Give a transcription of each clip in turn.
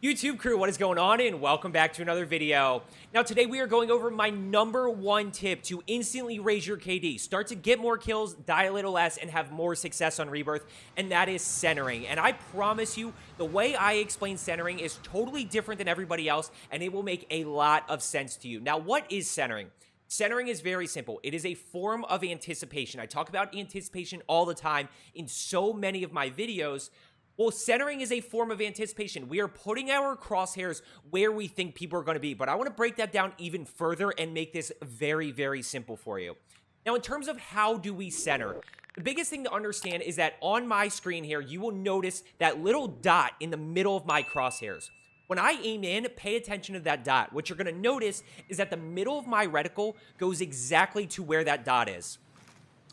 YouTube crew, what is going on, and welcome back to another video. Now today we are going over my #1 tip to instantly raise your KD, start to get more kills, die a little less, and have more success on Rebirth, and that is centering. And I promise you, the way I explain centering is totally different than everybody else, and it will make a lot of sense to you. Now, what is centering? Centering is very simple. It is a form of anticipation. I talk about anticipation all the time in so many of my videos. Well, centering is a form of anticipation. We are putting our crosshairs where we think people are going to be. But I want to break that down even further and make this very, very simple for you. Now, in terms of how do we center, the biggest thing to understand is that on my screen here, you will notice that little dot in the middle of my crosshairs. When I aim in, pay attention to that dot. What you're going to notice is that the middle of my reticle goes exactly to where that dot is.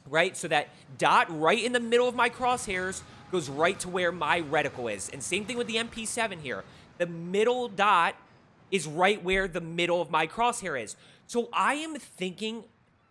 Right? So that dot right in the middle of my crosshairs goes right to where my reticle is. And same thing with the MP7 here. The middle dot is right where the middle of my crosshair is. So I am thinking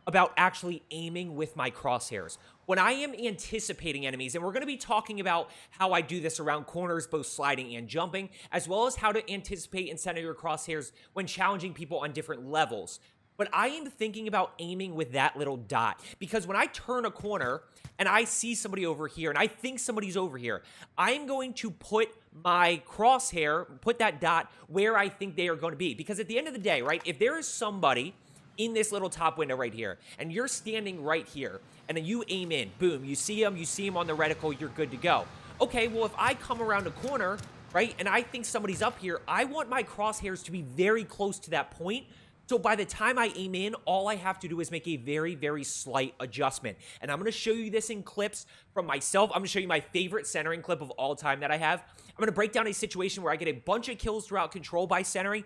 about actually aiming with my crosshairs. When I am anticipating enemies, and we're going to be talking about how I do this around corners, both sliding and jumping, as well as how to anticipate and center your crosshairs when challenging people on different levels. But I am thinking about aiming with that little dot, because when I turn a corner and I see somebody over here and I think somebody's over here, I'm going to put my crosshair, put that dot where I think they are going to be. Because at the end of the day, right, if there is somebody in this little top window right here and you're standing right here and then you aim in, boom, you see him on the reticle, you're good to go. Okay, well, if I come around a corner, right, and I think somebody's up here, I want my crosshairs to be very close to that point. So by the time I aim in, all I have to do is make a very, very slight adjustment. And I'm going to show you this in clips from myself. I'm going to show you my favorite centering clip of all time that I have. I'm going to break down a situation where I get a bunch of kills throughout control by centering.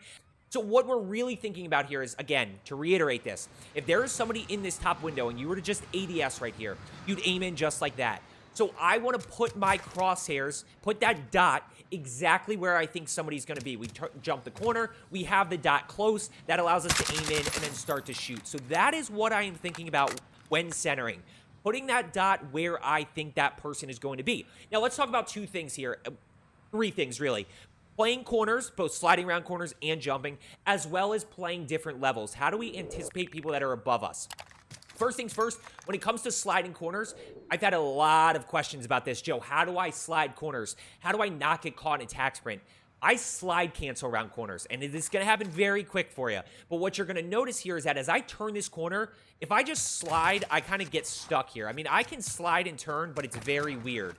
So what we're really thinking about here is, again, to reiterate this, if there is somebody in this top window and you were to just ADS right here, you'd aim in just like that. So I want to put my crosshairs, put that dot exactly where I think somebody's going to be. We jump the corner, we have the dot close, that allows us to aim in and then start to shoot. So that is what I am thinking about when centering, putting that dot where I think that person is going to be. Now let's talk about two things here, three things really. Playing corners, both sliding around corners and jumping, as well as playing different levels. How do we anticipate people that are above us? First things first, when it comes to sliding corners, I've had a lot of questions about this. Joe, how do I slide corners? How do I not get caught in attack sprint? I slide cancel around corners, and it is going to happen very quick for you. But what you're going to notice here is that as I turn this corner, if I just slide, I kind of get stuck here. I mean, I can slide and turn, but it's very weird.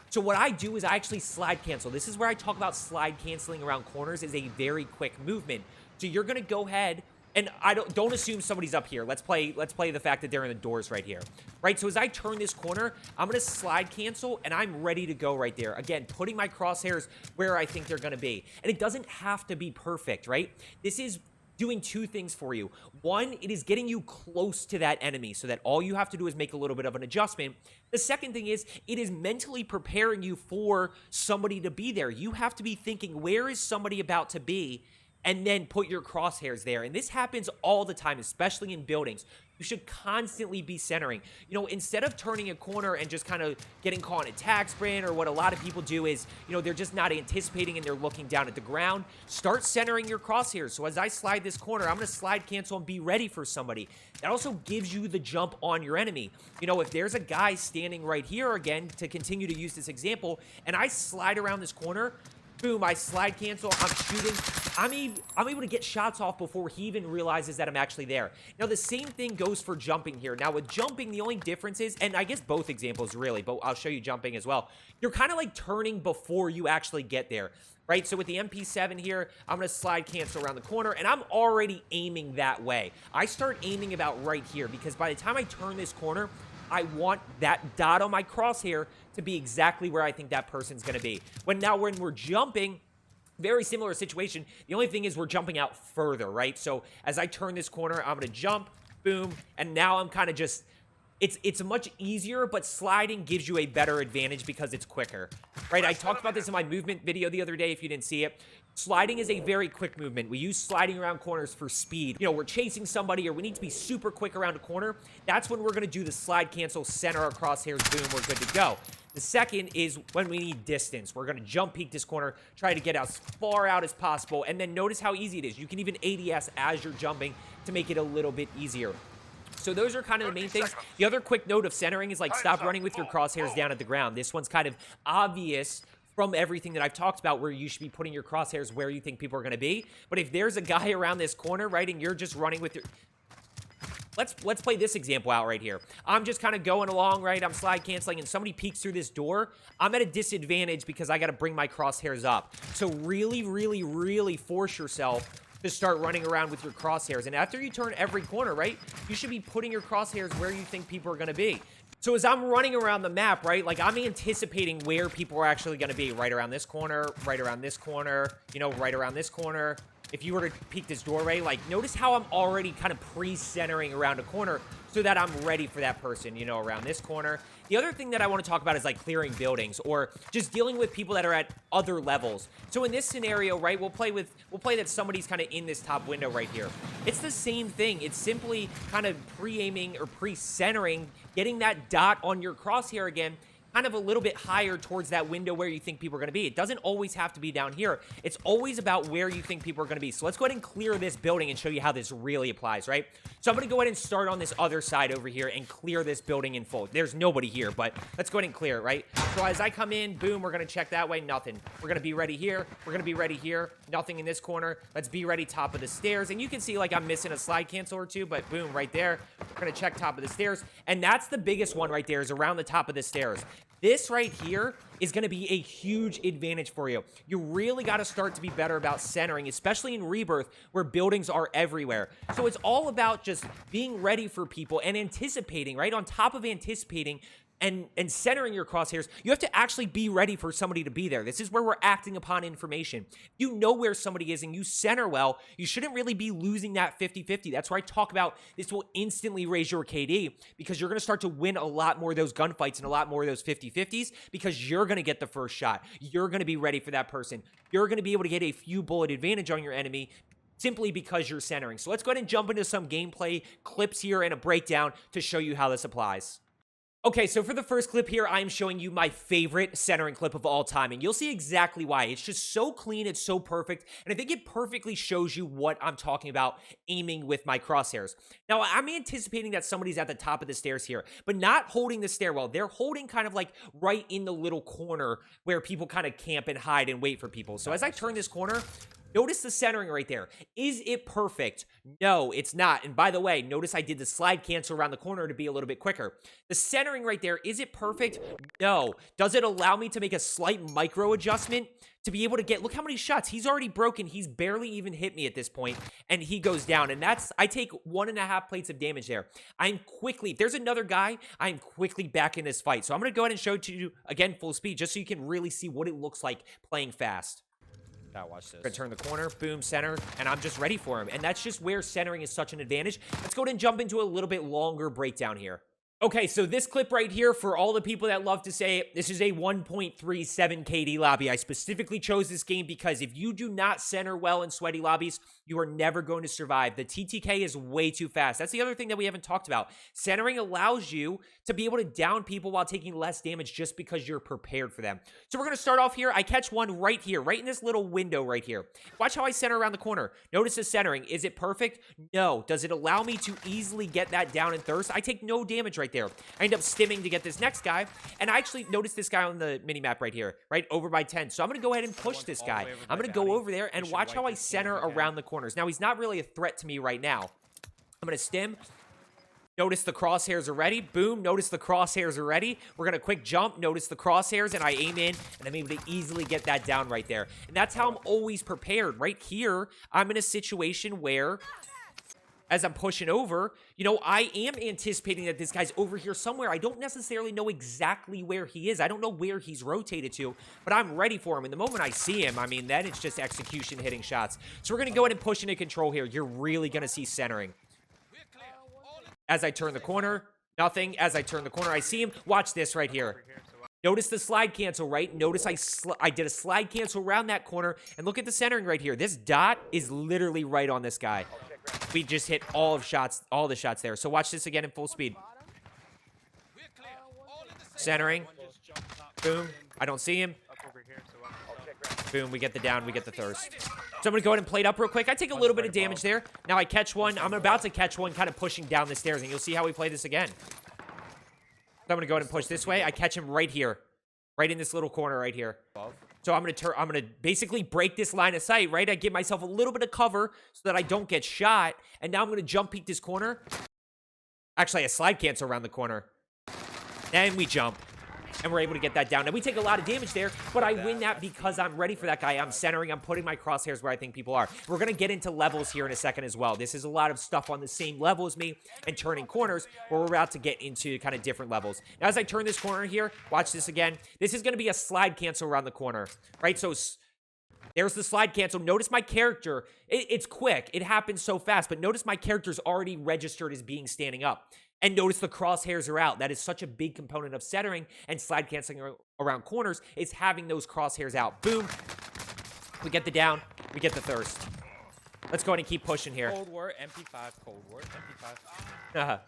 So what I do is I actually slide cancel. This is where I talk about slide canceling around corners is a very quick movement. So you're going to go ahead. And I don't assume somebody's up here. Let's play the fact that they're in the doors right here. Right, so as I turn this corner, I'm going to slide cancel, and I'm ready to go right there. Again, putting my crosshairs where I think they're going to be. And it doesn't have to be perfect, right? This is doing two things for you. One, it is getting you close to that enemy so that all you have to do is make a little bit of an adjustment. The second thing is it is mentally preparing you for somebody to be there. You have to be thinking, where is somebody about to be? And then put your crosshairs there. And this happens all the time, especially in buildings. You should constantly be centering. You know, instead of turning a corner and just kind of getting caught in attack sprint, or what a lot of people do is, you know, they're just not anticipating and they're looking down at the ground. Start centering your crosshairs. So as I slide this corner, I'm going to slide cancel and be ready for somebody. That also gives you the jump on your enemy. You know, if there's a guy standing right here, again, to continue to use this example, and I slide around this corner, boom, I slide cancel, I'm shooting. I'm able to get shots off before he even realizes that I'm actually there. Now, the same thing goes for jumping here. Now, with jumping, the only difference is, and I guess both examples really, but I'll show you jumping as well. You're kind of like turning before you actually get there, right? So with the MP7 here, I'm going to slide cancel around the corner, and I'm already aiming that way. I start aiming about right here, because by the time I turn this corner, I want that dot on my crosshair to be exactly where I think that person's going to be. When we're jumping, very similar situation. The only thing is we're jumping out further, right? So as I turn this corner, I'm going to jump, boom, and now I'm kind of just it's much easier, but sliding gives you a better advantage because it's quicker, right? I talked about this in my movement video the other day if you didn't see it. Sliding is a very quick movement. We use sliding around corners for speed. You know, we're chasing somebody or we need to be super quick around a corner. That's when we're going to do the slide cancel, center our crosshairs, boom, we're good to go. The second is when we need distance. We're going to jump peek this corner, try to get as far out as possible, and then notice how easy it is. You can even ADS as you're jumping to make it a little bit easier. So those are kind of the main things. The other quick note of centering is like stop running with your crosshairs down at the ground. This one's kind of obvious from everything that I've talked about where you should be putting your crosshairs where you think people are going to be. But if there's a guy around this corner, right, and you're just running with your... Let's play this example out right here. I'm just kind of going along, right? I'm slide canceling, and somebody peeks through this door. I'm at a disadvantage because I got to bring my crosshairs up. So really, really, really force yourself to start running around with your crosshairs. And after you turn every corner, right, you should be putting your crosshairs where you think people are going to be. So as I'm running around the map, right, like I'm anticipating where people are actually going to be. Right around this corner, right around this corner, you know, right around this corner. If you were to peek this doorway, like notice how I'm already kind of pre-centering around a corner so that I'm ready for that person, you know, around this corner. The other thing that I want to talk about is like clearing buildings or just dealing with people that are at other levels. So in this scenario, right, we'll play that somebody's kind of in this top window right here. It's the same thing. It's simply kind of pre-aiming or pre-centering, getting that dot on your crosshair again, kind of a little bit higher towards that window where you think people are going to be. It doesn't always have to be down here. It's always about where you think people are going to be. So let's go ahead and clear this building and show you how this really applies, right? So I'm going to go ahead and start on this other side over here and clear this building in full. There's nobody here, but let's go ahead and clear it, right? So as I come in, boom, we're going to check that way, nothing. We're going to be ready here. We're going to be ready here. Nothing in this corner. Let's be ready top of the stairs. And you can see like I'm missing a slide cancel or two, but boom, right there. We're going to check top of the stairs. And that's the biggest one right there is around the top of the stairs. This right here is going to be a huge advantage for you. You really got to start to be better about centering, especially in Rebirth where buildings are everywhere. So it's all about just being ready for people and anticipating, right? On top of anticipating and centering your crosshairs, you have to actually be ready for somebody to be there. This is where we're acting upon information. You know where somebody is and you center well, you shouldn't really be losing that 50-50. That's where I talk about this will instantly raise your KD because you're going to start to win a lot more of those gunfights and a lot more of those 50-50s because you're going to get the first shot. You're going to be ready for that person. You're going to be able to get a few bullet advantage on your enemy simply because you're centering. So let's go ahead and jump into some gameplay clips here and a breakdown to show you how this applies. Okay, so for the first clip here, I'm showing you my favorite centering clip of all time, and you'll see exactly why. It's just so clean, it's so perfect, and I think it perfectly shows you what I'm talking about aiming with my crosshairs. Now, I'm anticipating that somebody's at the top of the stairs here, but not holding the stairwell. They're holding kind of like right in the little corner where people kind of camp and hide and wait for people. So as I turn this corner, notice the centering right there. Is it perfect? No, it's not. And by the way, notice I did the slide cancel around the corner to be a little bit quicker. The centering right there, is it perfect? No. Does it allow me to make a slight micro adjustment to be able to get, look how many shots. He's already broken. He's barely even hit me at this point, and he goes down. And that's, I take 1.5 plates of damage there. I'm quickly, if there's another guy, I'm quickly back in this fight. So I'm going to go ahead and show it to you again full speed just so you can really see what it looks like playing fast. Gotta watch this. Gonna turn the corner, boom, center, and I'm just ready for him. And that's just where centering is such an advantage. Let's go ahead and jump into a little bit longer breakdown here. Okay, so this clip right here, for all the people that love to say it, this is a 1.37 KD lobby. I specifically chose this game because if you do not center well in sweaty lobbies, you are never going to survive. The TTK is way too fast. That's the other thing that we haven't talked about. Centering allows you to be able to down people while taking less damage just because you're prepared for them. So we're going to start off here. I catch one right here, right in this little window right here. Watch how I center around the corner. Notice the centering. Is it perfect? No. Does it allow me to easily get that down in thirst? I take no damage right there. I end up stimming to get this next guy, and I actually noticed this guy on the mini-map right here, right over by 10. So I'm going to go ahead and push this guy. I'm going to go over there and watch how I center around the corners. Now, he's not really a threat to me right now. I'm going to stim. Notice the crosshairs are ready. Boom. Notice the crosshairs are ready. We're going to quick jump. Notice the crosshairs, and I aim in, and I'm able to easily get that down right there. And that's how I'm always prepared. Right here, I'm in a situation where, as I'm pushing over, you know, I am anticipating that this guy's over here somewhere. I don't necessarily know exactly where he is. I don't know where he's rotated to, but I'm ready for him. And the moment I see him, I mean, then it's just execution hitting shots. So we're going to go ahead and push into control here. You're really going to see centering. As I turn the corner, Nothing. As I turn the corner, I see him. Watch this right here. Notice the slide cancel, right? Notice I did a slide cancel around that corner. And look at the centering right here. This dot is literally right on this guy. We just hit all the shots there. So watch this again in full speed. Centering. Boom. I don't see him. Boom. We get the down. We get the thirst. So I'm going to go ahead and play it up real quick. I take a little bit of damage there. Now I catch one. I'm about to catch one kind of pushing down the stairs. And you'll see how we play this again. So I'm going to go ahead and push this way. I catch him right here. Right in this little corner right here. So I'm going to basically break this line of sight, right? I give myself a little bit of cover so that I don't get shot. And now I'm going to jump peek this corner. Actually, I slide cancel around the corner. And we jump. And we're able to get that down. Now, we take a lot of damage there, but I win that because I'm ready for that guy. I'm centering. I'm putting my crosshairs where I think people are. We're going to get into levels here in a second as well. This is a lot of stuff on the same level as me and turning corners, where we're about to get into kind of different levels. Now, as I turn this corner here, watch this again. This is going to be a slide cancel around the corner, right? So there's the slide cancel. Notice my character. It's quick. It happens so fast, but notice my character's already registered as being standing up. And notice the crosshairs are out. That is such a big component of centering and slide canceling around corners, is having those crosshairs out. Boom. We get the down. We get the thirst. Let's go ahead and keep pushing here. Cold War, MP5, Cold War, MP5.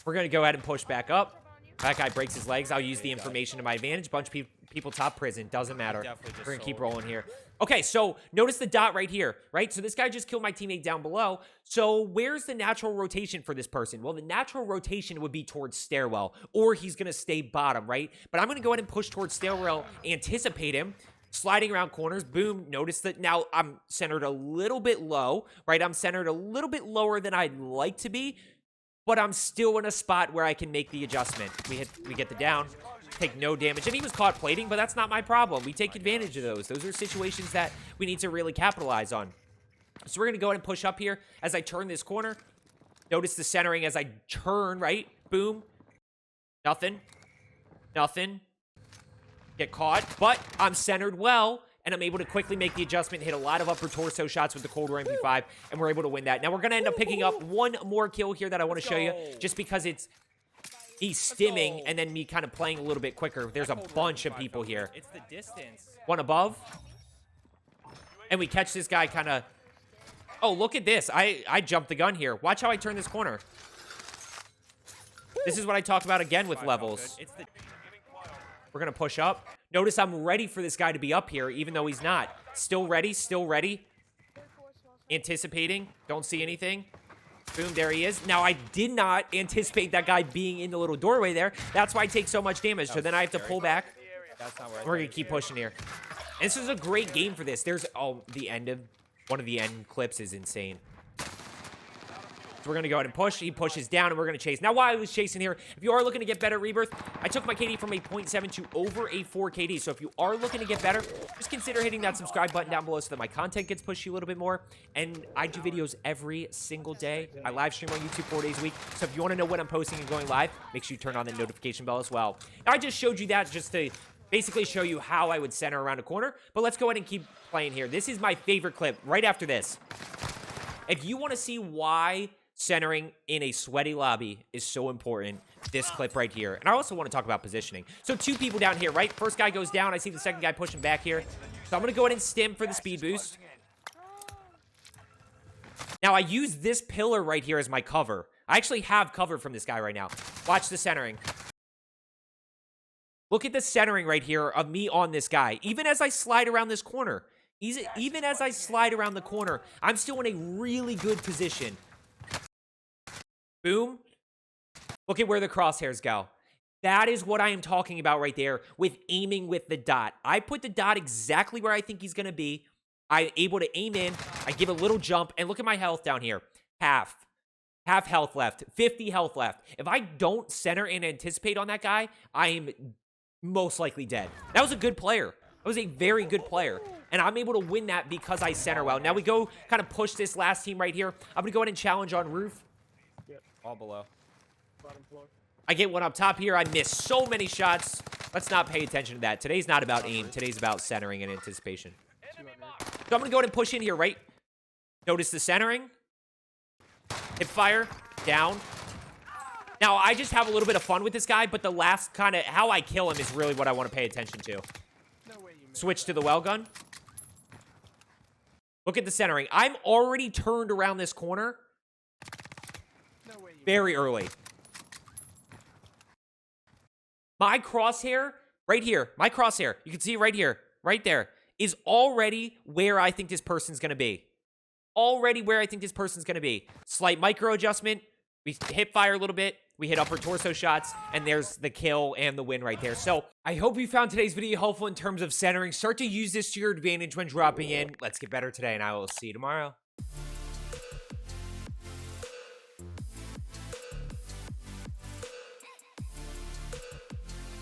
We're going to go ahead and push back up. That guy breaks his legs. I'll use the information to my advantage. Bunch of people top prison. Doesn't matter. We're going to keep rolling here. Okay, so notice the dot right here, right? So this guy just killed my teammate down below. So where's the natural rotation for this person? Well, the natural rotation would be towards stairwell, or he's going to stay bottom, right? But I'm going to go ahead and push towards stairwell, anticipate him, sliding around corners. Boom. Notice that now I'm centered a little bit low, right? I'm centered a little bit lower than I'd like to be, but I'm still in a spot where I can make the adjustment. We get the down. Take no damage. And he was caught plating, but that's not my problem. We take advantage of those. Those are situations that we need to really capitalize on. So we're going to go ahead and push up here as I turn this corner. Notice the centering as I turn, right? Boom. Nothing. Nothing. Get caught, but I'm centered well, and I'm able to quickly make the adjustment, hit a lot of upper torso shots with the Cold War MP5, and we're able to win that. Now we're going to end up picking up one more kill here that I want to show you, just because it's he's stimming and then me kind of playing a little bit quicker. There's a bunch of people here. It's the distance. One above. And we catch this guy kind of... Oh, look at this. I jumped the gun here. Watch how I turn this corner. This is what I talk about again with levels. We're going to push up. Notice I'm ready for this guy to be up here, even though he's not. Still ready, still ready. Anticipating. Don't see anything. Boom, there he is. Now, I did not anticipate that guy being in the little doorway there. That's why I take so much damage. So then I have to pull back. We're going to keep pushing here. And this is a great game for this. There's, oh, the end of, one of the end clips is insane. So we're going to go ahead and push. He pushes down, and we're going to chase. Now, while I was chasing here, if you are looking to get better at Rebirth, I took my KD from a 0.7 to over a 4 KD. So if you are looking to get better, just consider hitting that subscribe button down below so that my content gets pushed you a little bit more. And I do videos every single day. I live stream on YouTube 4 days a week. So if you want to know when I'm posting and going live, make sure you turn on the notification bell as well. Now, I just showed you that just to basically show you how I would center around a corner. But let's go ahead and keep playing here. This is my favorite clip right after this. If you want to see why centering in a sweaty lobby is so important, this clip right here. And I also want to talk about positioning. So 2 people down here, right? First guy goes down. I see the second guy pushing back here. So I'm going to go ahead and stim for the speed boost. Now, I use this pillar right here as my cover. I actually have cover from this guy right now. Watch the centering. Look at the centering right here of me on this guy. Even as I slide around this corner. Even as I slide around the corner, I'm still in a really good position. Boom. Look at where the crosshairs go. That is what I am talking about right there with aiming with the dot. I put the dot exactly where I think he's going to be. I'm able to aim in. I give a little jump. And look at my health down here. Half health left. 50 health left. If I don't center and anticipate on that guy, I am most likely dead. That was a good player. That was a very good player. And I'm able to win that because I center well. Now we go kind of push this last team right here. I'm going to go ahead and challenge on roof. All below. Bottom floor. I get one up top here. I miss so many shots. Let's not pay attention to that. Today's not about aim. Today's about centering and anticipation. So I'm going to go ahead and push in here, right? Notice the centering. Hip fire. Down. Now, I just have a little bit of fun with this guy, but the last kind of how I kill him is really what I want to pay attention to. Switch to the well gun. Look at the centering. I'm already turned around this corner very early. My crosshair, right here, my crosshair, you can see right here, right there, is already where I think this person's going to be. Already where I think this person's going to be. Slight micro adjustment. We hip fire a little bit. We hit upper torso shots, and there's the kill and the win right there. So I hope you found today's video helpful in terms of centering. Start to use this to your advantage when dropping in. Let's get better today, and I will see you tomorrow.